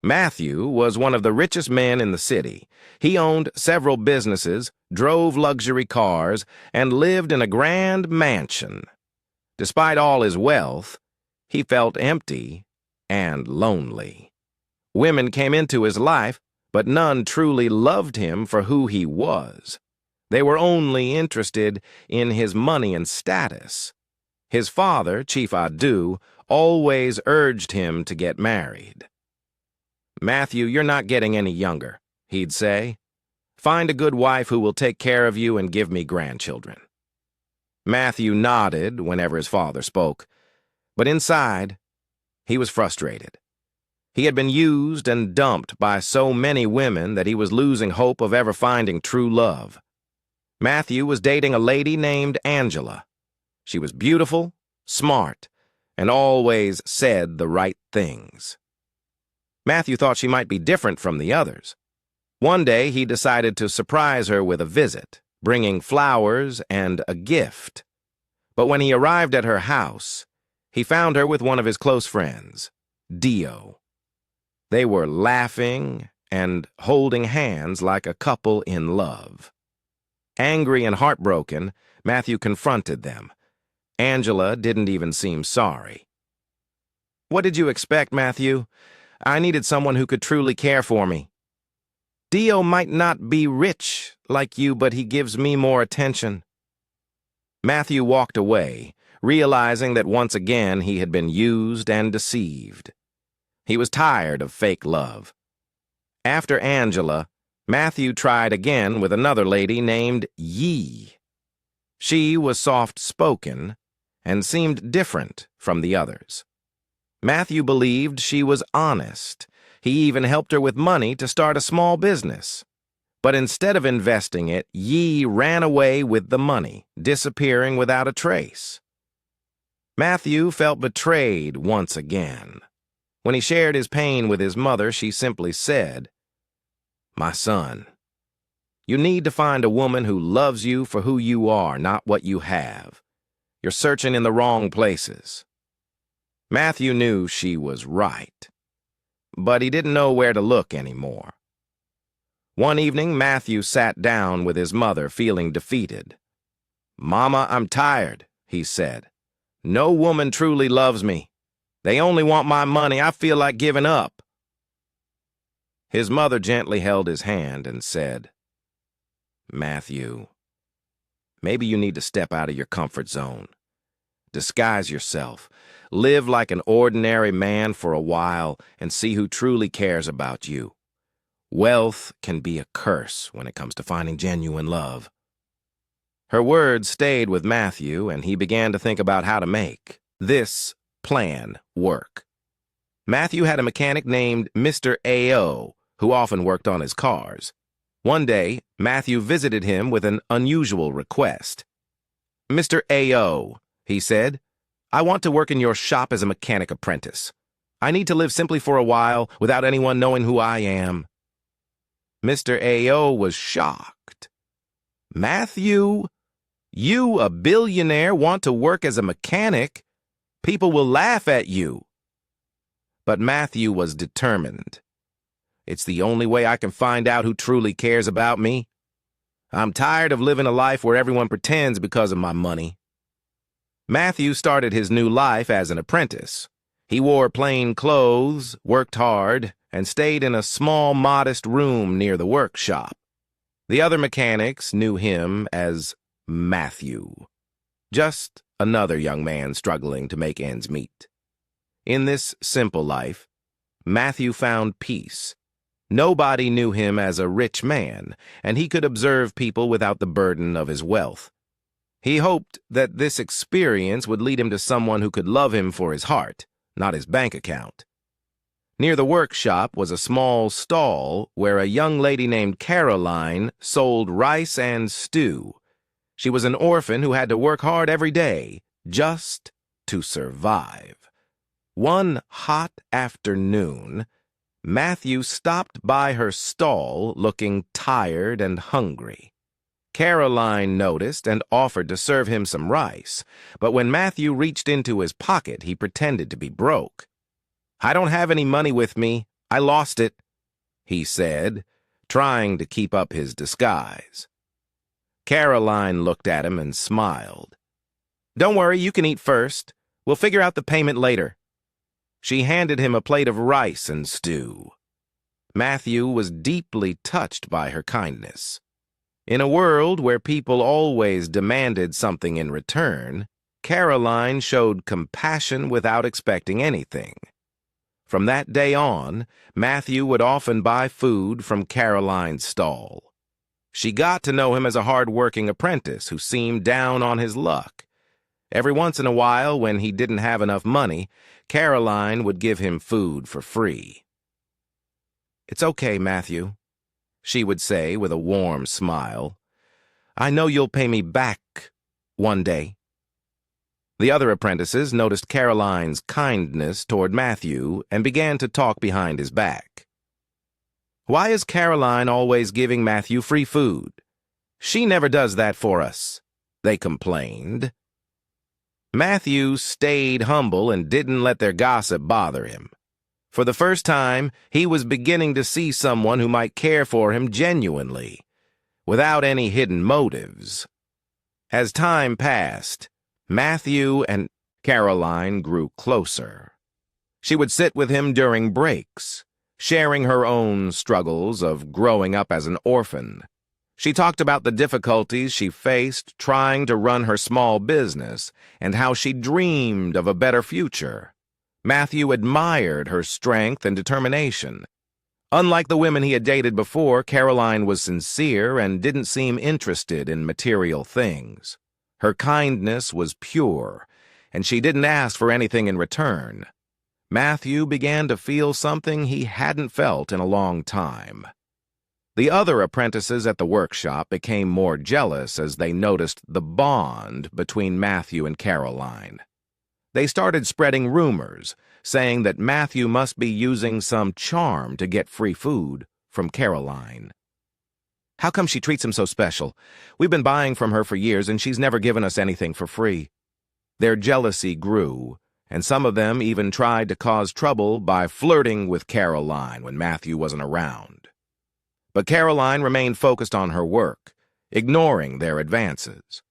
Matthew was one of the richest men in the city. He owned several businesses, drove luxury cars, and lived in a grand mansion. Despite all his wealth, he felt empty and lonely. Women came into his life, but none truly loved him for who he was. They were only interested in his money and status. His father, Chief Adu, always urged him to get married. "Matthew, you're not getting any younger," he'd say. "Find a good wife who will take care of you and give me grandchildren." Matthew nodded whenever his father spoke, but inside, he was frustrated. He had been used and dumped by so many women that he was losing hope of ever finding true love. Matthew was dating a lady named Angela. She was beautiful, smart, and always said the right things. Matthew thought she might be different from the others. One day, he decided to surprise her with a visit, bringing flowers and a gift. But when he arrived at her house, he found her with one of his close friends, Dio. They were laughing and holding hands like a couple in love. Angry and heartbroken, Matthew confronted them. Angela didn't even seem sorry. "What did you expect, Matthew? I needed someone who could truly care for me. Dio might not be rich like you, but he gives me more attention." Matthew walked away, realizing that once again he had been used and deceived. He was tired of fake love. After Angela, Matthew tried again with another lady named Yi. She was soft-spoken and seemed different from the others. Matthew believed she was honest. He even helped her with money to start a small business. But instead of investing it, Yi ran away with the money, disappearing without a trace. Matthew felt betrayed once again. When he shared his pain with his mother, she simply said, "My son, you need to find a woman who loves you for who you are, not what you have. You're searching in the wrong places." Matthew knew she was right, but he didn't know where to look anymore. One evening, Matthew sat down with his mother, feeling defeated. "Mama, I'm tired," he said. "No woman truly loves me. They only want my money. I feel like giving up." His mother gently held his hand and said, "Matthew, maybe you need to step out of your comfort zone. Disguise yourself. Live like an ordinary man for a while and see who truly cares about you. Wealth can be a curse when it comes to finding genuine love." Her words stayed with Matthew, and he began to think about how to make this plan work. Matthew had a mechanic named Mr. A.O., who often worked on his cars. One day, Matthew visited him with an unusual request. "Mr. A.O.," he said, "I want to work in your shop as a mechanic apprentice. I need to live simply for a while without anyone knowing who I am." Mr. A.O. was shocked. "Matthew, you, a billionaire, want to work as a mechanic? People will laugh at you." But Matthew was determined. "It's the only way I can find out who truly cares about me. I'm tired of living a life where everyone pretends because of my money." Matthew started his new life as an apprentice. He wore plain clothes, worked hard, and stayed in a small, modest room near the workshop. The other mechanics knew him as Matthew, just another young man struggling to make ends meet. In this simple life, Matthew found peace. Nobody knew him as a rich man, and he could observe people without the burden of his wealth. He hoped that this experience would lead him to someone who could love him for his heart, not his bank account. Near the workshop was a small stall where a young lady named Caroline sold rice and stew. She was an orphan who had to work hard every day just to survive. One hot afternoon, Matthew stopped by her stall looking tired and hungry. Caroline noticed and offered to serve him some rice, but when Matthew reached into his pocket, he pretended to be broke. "I don't have any money with me," "I lost it," he said, trying to keep up his disguise. Caroline looked at him and smiled. "Don't worry, you can eat first. We'll figure out the payment later." She handed him a plate of rice and stew. Matthew was deeply touched by her kindness. In a world where people always demanded something in return, Caroline showed compassion without expecting anything. From that day on, Matthew would often buy food from Caroline's stall. She got to know him as a hard-working apprentice who seemed down on his luck. Every once in a while, when he didn't have enough money, Caroline would give him food for free. "It's okay, Matthew," she would say with a warm smile. "I know you'll pay me back one day." The other apprentices noticed Caroline's kindness toward Matthew and began to talk behind his back. "Why is Caroline always giving Matthew free food? She never does that for us," they complained. Matthew stayed humble and didn't let their gossip bother him. For the first time, he was beginning to see someone who might care for him genuinely, without any hidden motives. As time passed, Matthew and Caroline grew closer. She would sit with him during breaks, sharing her own struggles of growing up as an orphan. She talked about the difficulties she faced trying to run her small business and how she dreamed of a better future. Matthew admired her strength and determination. Unlike the women he had dated before, Caroline was sincere and didn't seem interested in material things. Her kindness was pure, and she didn't ask for anything in return. Matthew began to feel something he hadn't felt in a long time. The other apprentices at the workshop became more jealous as they noticed the bond between Matthew and Caroline. They started spreading rumors, saying that Matthew must be using some charm to get free food from Caroline. "How come she treats him so special? We've been buying from her for years, and she's never given us anything for free." Their jealousy grew, and some of them even tried to cause trouble by flirting with Caroline when Matthew wasn't around. But Caroline remained focused on her work, ignoring their advances.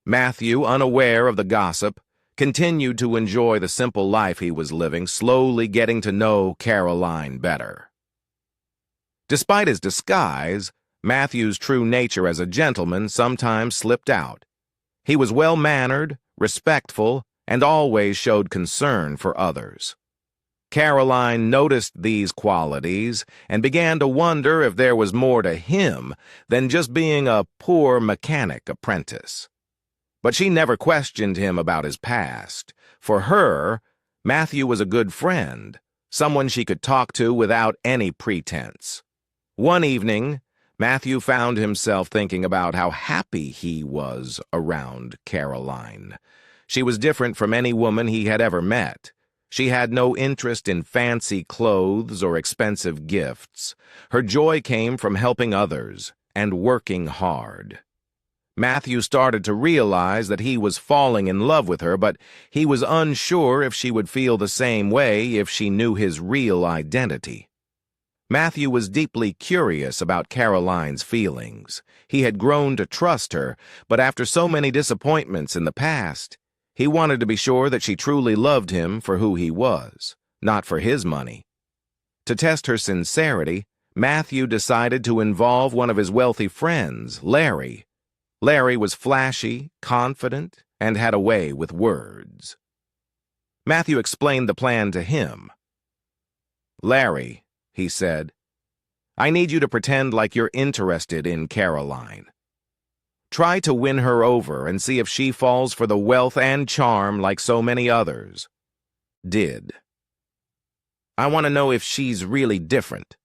Matthew, unaware of the gossip, continued to enjoy the simple life he was living, slowly getting to know Caroline better. Despite his disguise, Matthew's true nature as a gentleman sometimes slipped out. He was well-mannered, respectful, and always showed concern for others. Caroline noticed these qualities and began to wonder if there was more to him than just being a poor mechanic apprentice. But she never questioned him about his past. For her, Matthew was a good friend, someone she could talk to without any pretense. One evening, Matthew found himself thinking about how happy he was around Caroline. She was different from any woman he had ever met. She had no interest in fancy clothes or expensive gifts. Her joy came from helping others and working hard. Matthew started to realize that he was falling in love with her, but he was unsure if she would feel the same way if she knew his real identity. Matthew was deeply curious about Caroline's feelings. He had grown to trust her, but after so many disappointments in the past, he wanted to be sure that she truly loved him for who he was, not for his money. To test her sincerity, Matthew decided to involve one of his wealthy friends, Larry. Larry was flashy, confident, and had a way with words. Matthew explained the plan to him. "Larry," he said, "I need you to pretend like you're interested in Caroline. Try to win her over and see if she falls for the wealth and charm like so many others did. I want to know if she's really different."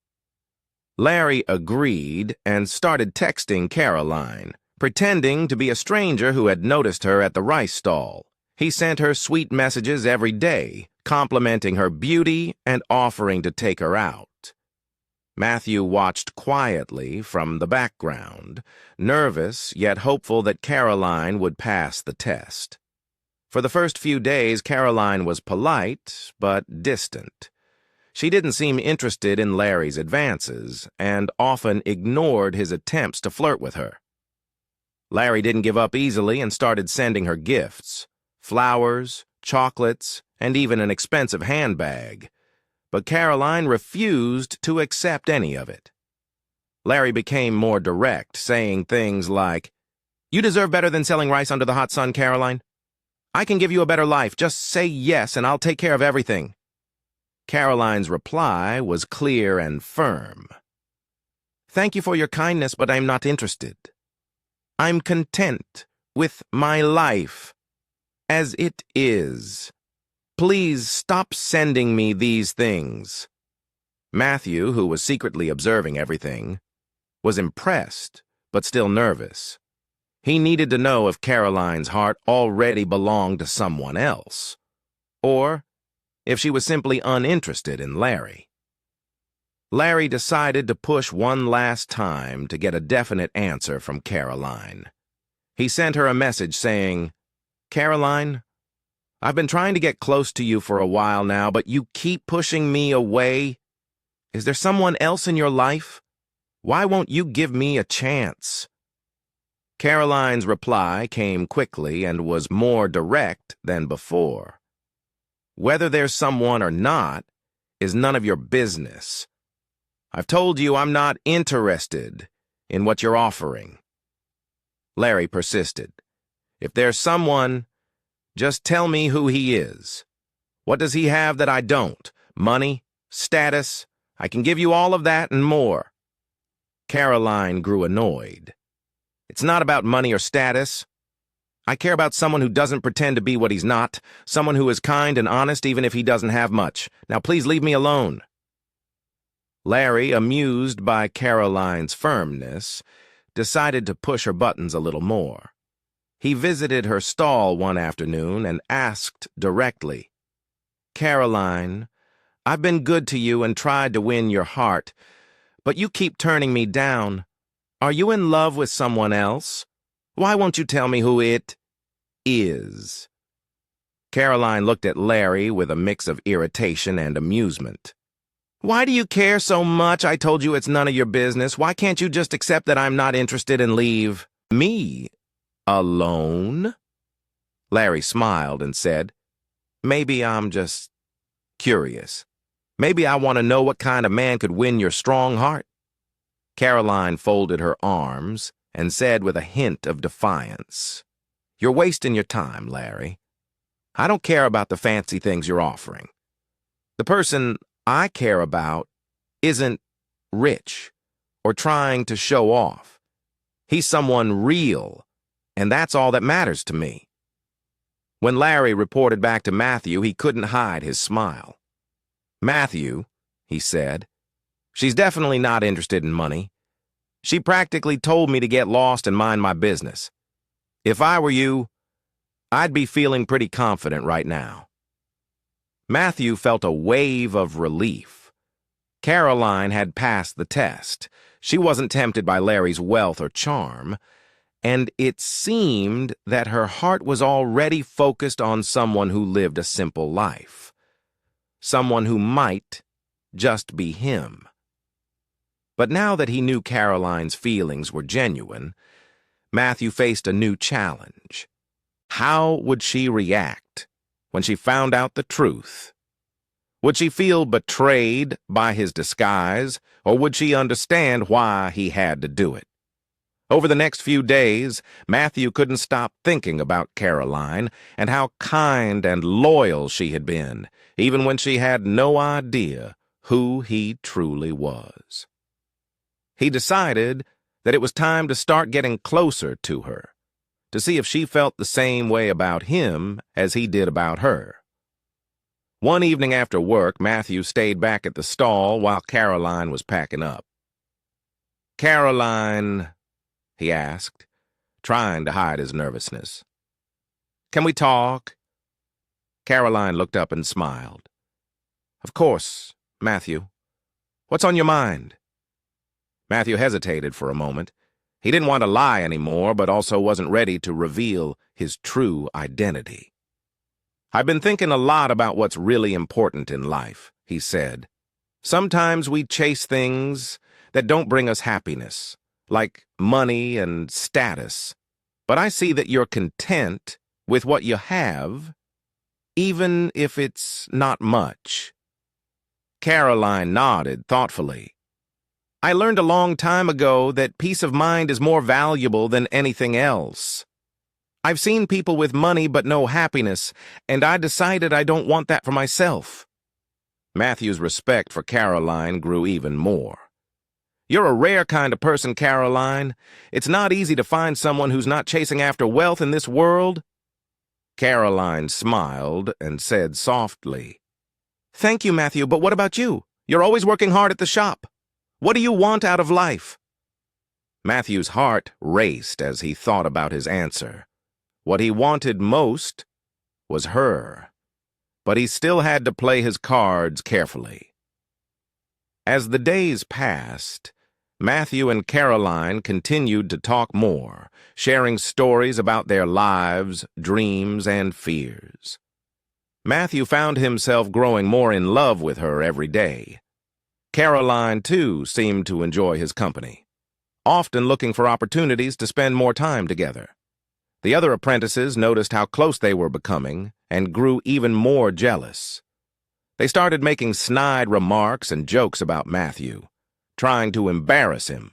Larry agreed and started texting Caroline, pretending to be a stranger who had noticed her at the rice stall. He sent her sweet messages every day, complimenting her beauty and offering to take her out. Matthew watched quietly from the background, nervous yet hopeful that Caroline would pass the test. For the first few days, Caroline was polite but distant. She didn't seem interested in Larry's advances and often ignored his attempts to flirt with her. Larry didn't give up easily and started sending her gifts, flowers, chocolates, and even an expensive handbag, but Caroline refused to accept any of it. Larry became more direct, saying things like, "You deserve better than selling rice under the hot sun, Caroline. I can give you a better life. Just say yes and I'll take care of everything." Caroline's reply was clear and firm. "Thank you for your kindness, but I'm not interested. I'm content with my life as it is. Please stop sending me these things." Matthew, who was secretly observing everything, was impressed, but still nervous. He needed to know if Caroline's heart already belonged to someone else, or if she was simply uninterested in Larry. Larry decided to push one last time to get a definite answer from Caroline. He sent her a message saying, "Caroline, I've been trying to get close to you for a while now, but you keep pushing me away. Is there someone else in your life? Why won't you give me a chance?" Caroline's reply came quickly and was more direct than before. "Whether there's someone or not is none of your business. I've told you I'm not interested in what you're offering." Larry persisted. "If there's someone, just tell me who he is. What does he have that I don't? Money? Status? I can give you all of that and more." Caroline grew annoyed. "It's not about money or status. I care about someone who doesn't pretend to be what he's not, someone who is kind and honest even if he doesn't have much. Now please leave me alone." Larry, amused by Caroline's firmness, decided to push her buttons a little more. He visited her stall one afternoon and asked directly, "Caroline, I've been good to you and tried to win your heart, but you keep turning me down. Are you in love with someone else? Why won't you tell me who it is?" Caroline looked at Larry with a mix of irritation and amusement. "Why do you care so much? I told you it's none of your business. Why can't you just accept that I'm not interested and leave me alone?" Larry smiled and said, "Maybe I'm just curious. Maybe I want to know what kind of man could win your strong heart." Caroline folded her arms and said with a hint of defiance, "You're wasting your time, Larry. I don't care about the fancy things you're offering. The person I care about isn't rich or trying to show off. He's someone real, and that's all that matters to me." When Larry reported back to Matthew, he couldn't hide his smile. "Matthew," he said, "she's definitely not interested in money. She practically told me to get lost and mind my business. If I were you, I'd be feeling pretty confident right now." Matthew felt a wave of relief. Caroline had passed the test. She wasn't tempted by Larry's wealth or charm, and it seemed that her heart was already focused on someone who lived a simple life. Someone who might just be him. But now that he knew Caroline's feelings were genuine, Matthew faced a new challenge. How would she react when she found out the truth? Would she feel betrayed by his disguise, or would she understand why he had to do it? Over the next few days, Matthew couldn't stop thinking about Caroline and how kind and loyal she had been, even when she had no idea who he truly was. He decided that it was time to start getting closer to her, to see if she felt the same way about him as he did about her. One evening after work, Matthew stayed back at the stall while Caroline was packing up. "Caroline," he asked, trying to hide his nervousness, "can we talk?" Caroline looked up and smiled. "Of course, Matthew. What's on your mind?" Matthew hesitated for a moment. He didn't want to lie anymore, but also wasn't ready to reveal his true identity. "I've been thinking a lot about what's really important in life," he said. Sometimes we chase things that don't bring us happiness, like money and status. But I see that you're content with what you have, even if it's not much. Caroline nodded thoughtfully. I learned a long time ago that peace of mind is more valuable than anything else. I've seen people with money but no happiness, and I decided I don't want that for myself. Matthew's respect for Caroline grew even more. You're a rare kind of person, Caroline. It's not easy to find someone who's not chasing after wealth in this world. Caroline smiled and said softly, Thank you, Matthew, but what about you? You're always working hard at the shop. What do you want out of life? Matthew's heart raced as he thought about his answer. What he wanted most was her, but he still had to play his cards carefully. As the days passed, Matthew and Caroline continued to talk more, sharing stories about their lives, dreams, and fears. Matthew found himself growing more in love with her every day. Caroline, too, seemed to enjoy his company, often looking for opportunities to spend more time together. The other apprentices noticed how close they were becoming and grew even more jealous. They started making snide remarks and jokes about Matthew, trying to embarrass him.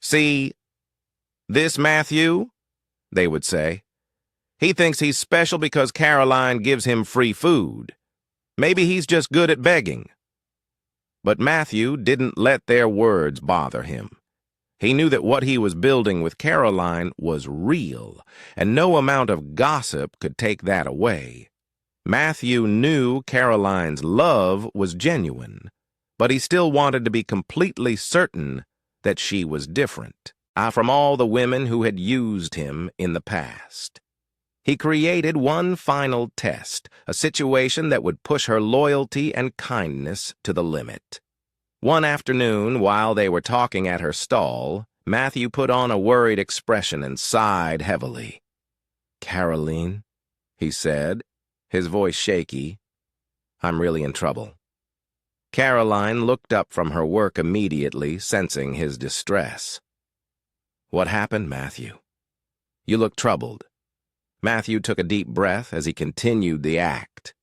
See, this Matthew, they would say. He thinks he's special because Caroline gives him free food. Maybe he's just good at begging. But Matthew didn't let their words bother him. He knew that what he was building with Caroline was real, and no amount of gossip could take that away. Matthew knew Caroline's love was genuine, but he still wanted to be completely certain that she was different from all the women who had used him in the past. He created one final test, a situation that would push her loyalty and kindness to the limit. One afternoon, while they were talking at her stall, Matthew put on a worried expression and sighed heavily. Caroline, he said, his voice shaky, I'm really in trouble. Caroline looked up from her work immediately, sensing his distress. What happened, Matthew? You look troubled. Matthew took a deep breath as he continued the act.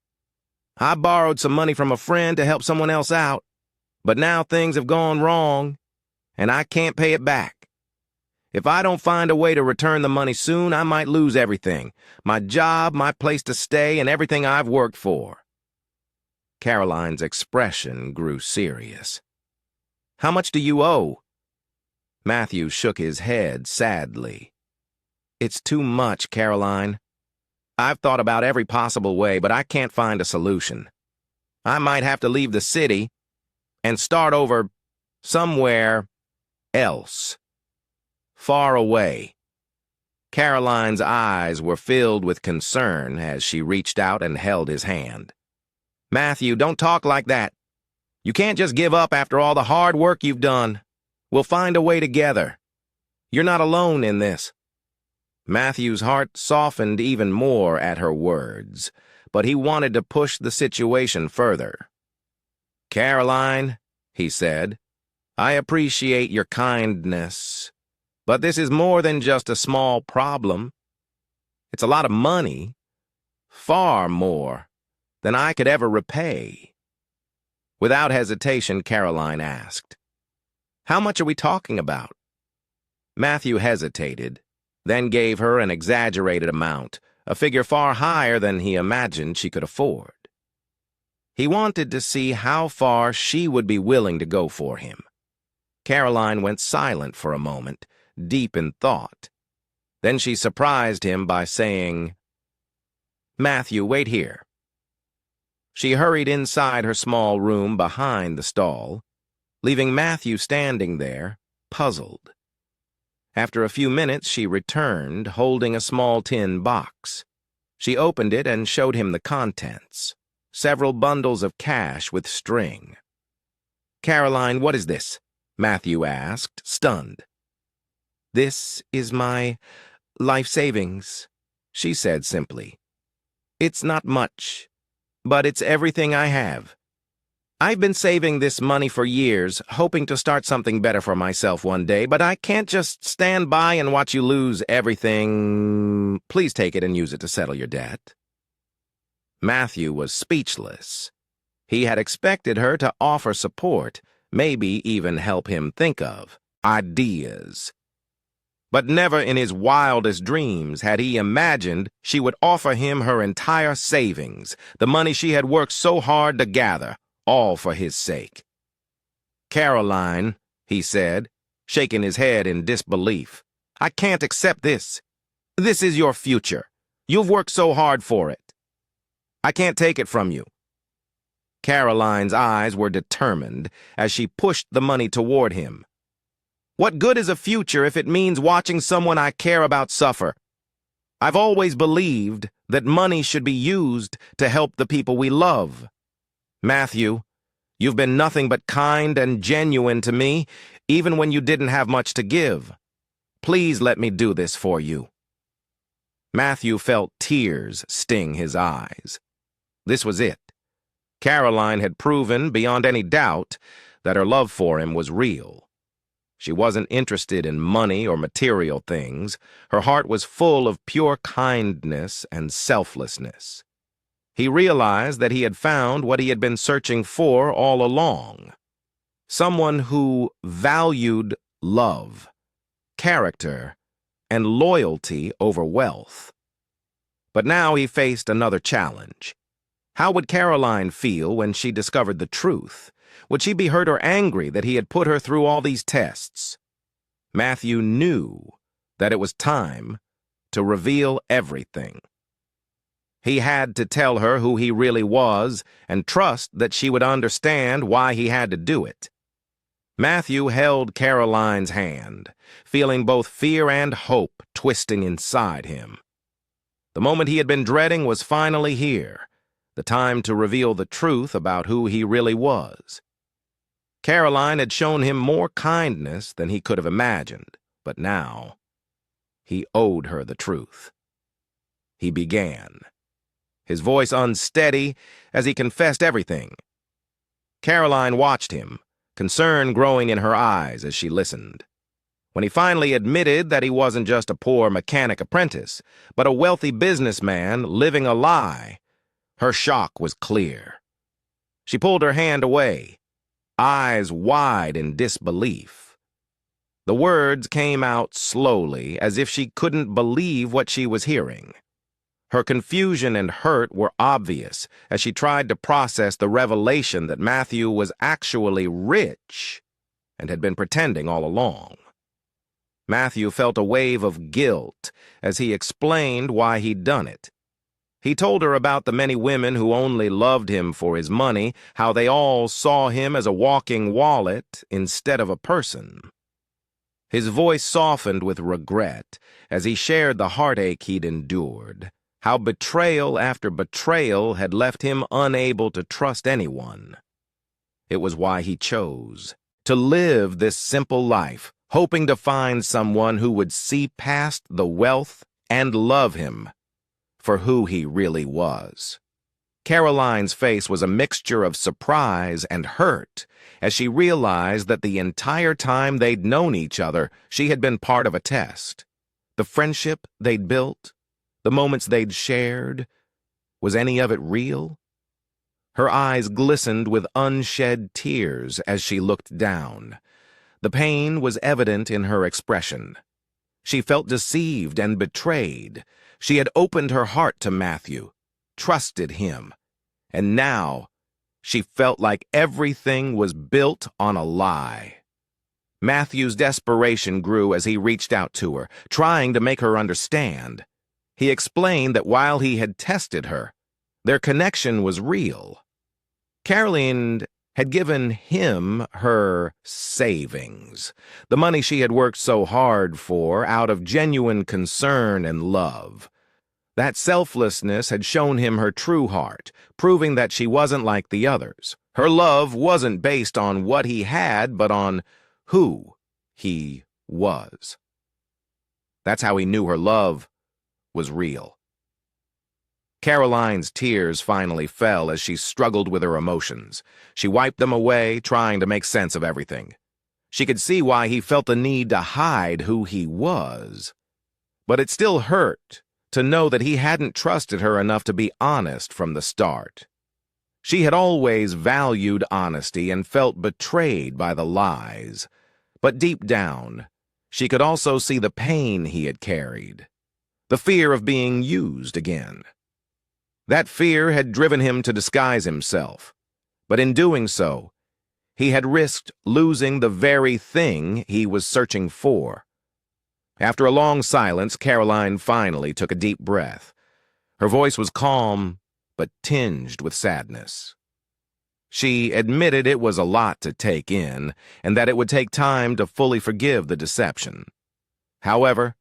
I borrowed some money from a friend to help someone else out, but now things have gone wrong, and I can't pay it back. If I don't find a way to return the money soon, I might lose everything, my job, my place to stay, and everything I've worked for. Caroline's expression grew serious. How much do you owe? Matthew shook his head sadly. It's too much, Caroline. I've thought about every possible way, but I can't find a solution. I might have to leave the city and start over somewhere else, far away. Caroline's eyes were filled with concern as she reached out and held his hand. Matthew, don't talk like that. You can't just give up after all the hard work you've done. We'll find a way together. You're not alone in this. Matthew's heart softened even more at her words, but he wanted to push the situation further. Caroline, he said, I appreciate your kindness, but this is more than just a small problem. It's a lot of money, far more than I could ever repay. Without hesitation, Caroline asked, How much are we talking about? Matthew hesitated, then gave her an exaggerated amount, a figure far higher than he imagined she could afford. He wanted to see how far she would be willing to go for him. Caroline went silent for a moment, deep in thought. Then she surprised him by saying, Matthew, wait here. She hurried inside her small room behind the stall, leaving Matthew standing there, puzzled. After a few minutes, she returned, holding a small tin box. She opened it and showed him the contents, several bundles of cash with string. Caroline, what is this? Matthew asked, stunned. This is my life savings, she said simply. It's not much, but it's everything I have. I've been saving this money for years, hoping to start something better for myself one day, but I can't just stand by and watch you lose everything. Please take it and use it to settle your debt." Matthew was speechless. He had expected her to offer support, maybe even help him think of ideas. But never in his wildest dreams had he imagined she would offer him her entire savings, the money she had worked so hard to gather, all for his sake. "Caroline," he said, shaking his head in disbelief, "I can't accept this. This is your future. You've worked so hard for it. I can't take it from you." Caroline's eyes were determined as she pushed the money toward him. "What good is a future if it means watching someone I care about suffer? I've always believed that money should be used to help the people we love. Matthew, you've been nothing but kind and genuine to me, even when you didn't have much to give. Please let me do this for you." Matthew felt tears sting his eyes. This was it. Caroline had proven, beyond any doubt, that her love for him was real. She wasn't interested in money or material things. Her heart was full of pure kindness and selflessness. He realized that he had found what he had been searching for all along. Someone who valued love, character, and loyalty over wealth. But now he faced another challenge. How would Caroline feel when she discovered the truth? Would she be hurt or angry that he had put her through all these tests? Matthew knew that it was time to reveal everything. He had to tell her who he really was and trust that she would understand why he had to do it. Matthew held Caroline's hand, feeling both fear and hope twisting inside him. The moment he had been dreading was finally here, the time to reveal the truth about who he really was. Caroline had shown him more kindness than he could have imagined, but now he owed her the truth. He began, his voice unsteady as he confessed everything. Caroline watched him, concern growing in her eyes as she listened. When he finally admitted that he wasn't just a poor mechanic apprentice, but a wealthy businessman living a lie, her shock was clear. She pulled her hand away, eyes wide in disbelief. The words came out slowly, as if she couldn't believe what she was hearing. Her confusion and hurt were obvious as she tried to process the revelation that Matthew was actually rich and had been pretending all along. Matthew felt a wave of guilt as he explained why he'd done it. He told her about the many women who only loved him for his money, how they all saw him as a walking wallet instead of a person. His voice softened with regret as he shared the heartache he'd endured, how betrayal after betrayal had left him unable to trust anyone. It was why he chose to live this simple life, hoping to find someone who would see past the wealth and love him for who he really was. Caroline's face was a mixture of surprise and hurt as she realized that the entire time they'd known each other, she had been part of a test. The friendship they'd built, the moments they'd shared, was any of it real? Her eyes glistened with unshed tears as she looked down. The pain was evident in her expression. She felt deceived and betrayed. She had opened her heart to Matthew, trusted him, and now she felt like everything was built on a lie. Matthew's desperation grew as he reached out to her, trying to make her understand. He explained that while he had tested her, their connection was real. Caroline had given him her savings, the money she had worked so hard for out of genuine concern and love. That selflessness had shown him her true heart, proving that she wasn't like the others. Her love wasn't based on what he had, but on who he was. That's how he knew her love was real. Caroline's tears finally fell as she struggled with her emotions. She wiped them away, trying to make sense of everything. She could see why he felt the need to hide who he was. But it still hurt to know that he hadn't trusted her enough to be honest from the start. She had always valued honesty and felt betrayed by the lies. But deep down, she could also see the pain he had carried, the fear of being used again. That fear had driven him to disguise himself, but in doing so, he had risked losing the very thing he was searching for. After a long silence, Caroline finally took a deep breath. Her voice was calm, but tinged with sadness. She admitted it was a lot to take in, and that it would take time to fully forgive the deception. However,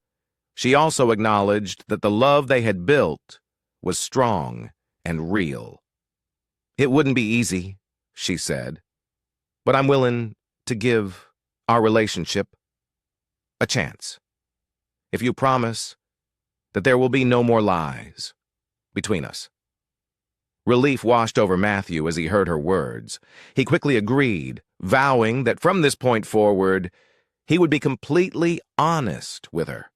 she also acknowledged that the love they had built was strong and real. "It wouldn't be easy," she said, "but I'm willing to give our relationship a chance. If you promise that there will be no more lies between us." Relief washed over Matthew as he heard her words. He quickly agreed, vowing that from this point forward, he would be completely honest with her.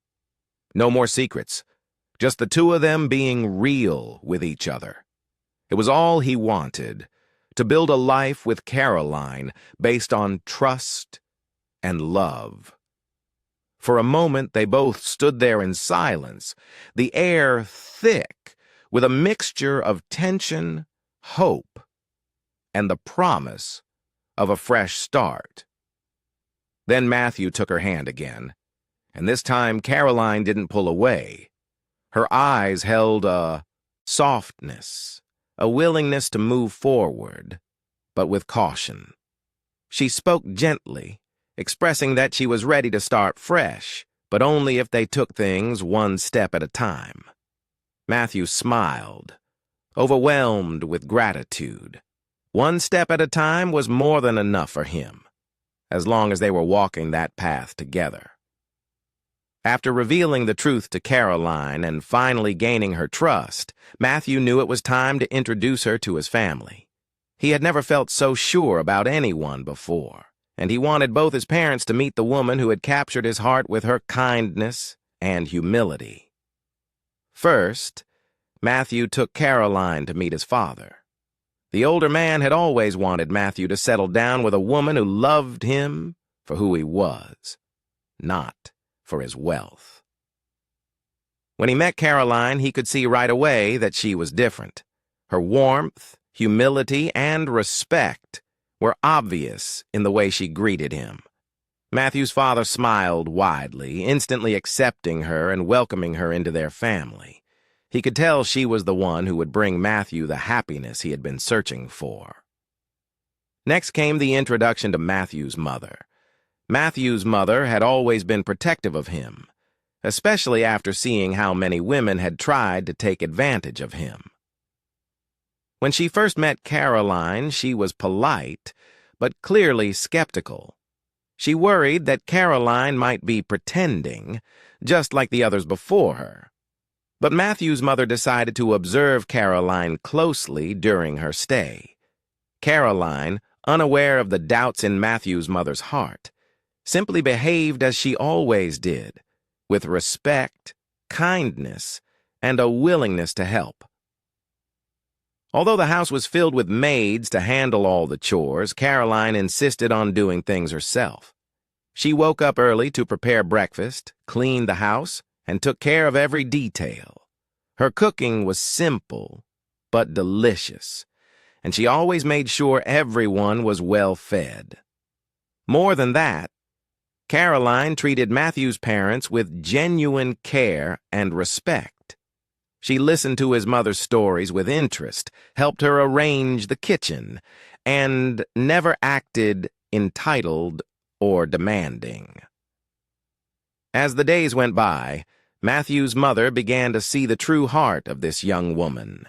No more secrets, just the two of them being real with each other. It was all he wanted, to build a life with Caroline based on trust and love. For a moment, they both stood there in silence, the air thick with a mixture of tension, hope, and the promise of a fresh start. Then Matthew took her hand again, and this time Caroline didn't pull away. Her eyes held a softness, a willingness to move forward, but with caution. She spoke gently, expressing that she was ready to start fresh, but only if they took things one step at a time. Matthew smiled, overwhelmed with gratitude. One step at a time was more than enough for him, as long as they were walking that path together. After revealing the truth to Caroline and finally gaining her trust, Matthew knew it was time to introduce her to his family. He had never felt so sure about anyone before, and he wanted both his parents to meet the woman who had captured his heart with her kindness and humility. First, Matthew took Caroline to meet his father. The older man had always wanted Matthew to settle down with a woman who loved him for who he was, not for his wealth. When he met Caroline, he could see right away that she was different. Her warmth, humility, and respect were obvious in the way she greeted him. Matthew's father smiled widely, instantly accepting her and welcoming her into their family. He could tell she was the one who would bring Matthew the happiness he had been searching for. Next came the introduction to Matthew's mother. Matthew's mother had always been protective of him, especially after seeing how many women had tried to take advantage of him. When she first met Caroline, she was polite, but clearly skeptical. She worried that Caroline might be pretending, just like the others before her. But Matthew's mother decided to observe Caroline closely during her stay. Caroline, unaware of the doubts in Matthew's mother's heart, simply behaved as she always did, with respect, kindness, and a willingness to help. Although the house was filled with maids to handle all the chores, Caroline insisted on doing things herself. She woke up early to prepare breakfast, cleaned the house, and took care of every detail. Her cooking was simple, but delicious, and she always made sure everyone was well fed. More than that, Caroline treated Matthew's parents with genuine care and respect. She listened to his mother's stories with interest, helped her arrange the kitchen, and never acted entitled or demanding. As the days went by, Matthew's mother began to see the true heart of this young woman.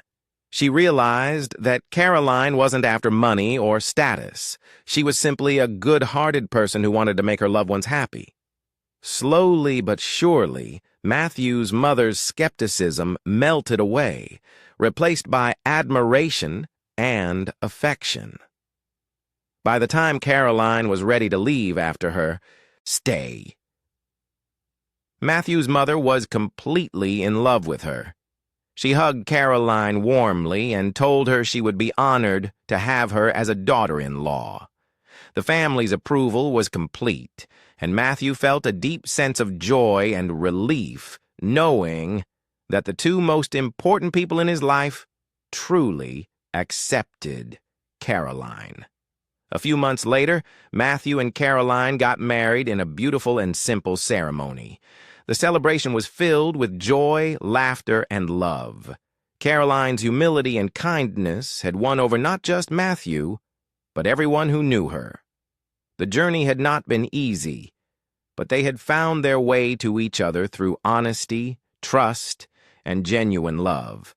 She realized that Caroline wasn't after money or status. She was simply a good-hearted person who wanted to make her loved ones happy. Slowly but surely, Matthew's mother's skepticism melted away, replaced by admiration and affection. By the time Caroline was ready to leave after her stay, Matthew's mother was completely in love with her. She hugged Caroline warmly and told her she would be honored to have her as a daughter-in-law. The family's approval was complete, and Matthew felt a deep sense of joy and relief knowing that the two most important people in his life truly accepted Caroline. A few months later, Matthew and Caroline got married in a beautiful and simple ceremony. The celebration was filled with joy, laughter, and love. Caroline's humility and kindness had won over not just Matthew, but everyone who knew her. The journey had not been easy, but they had found their way to each other through honesty, trust, and genuine love.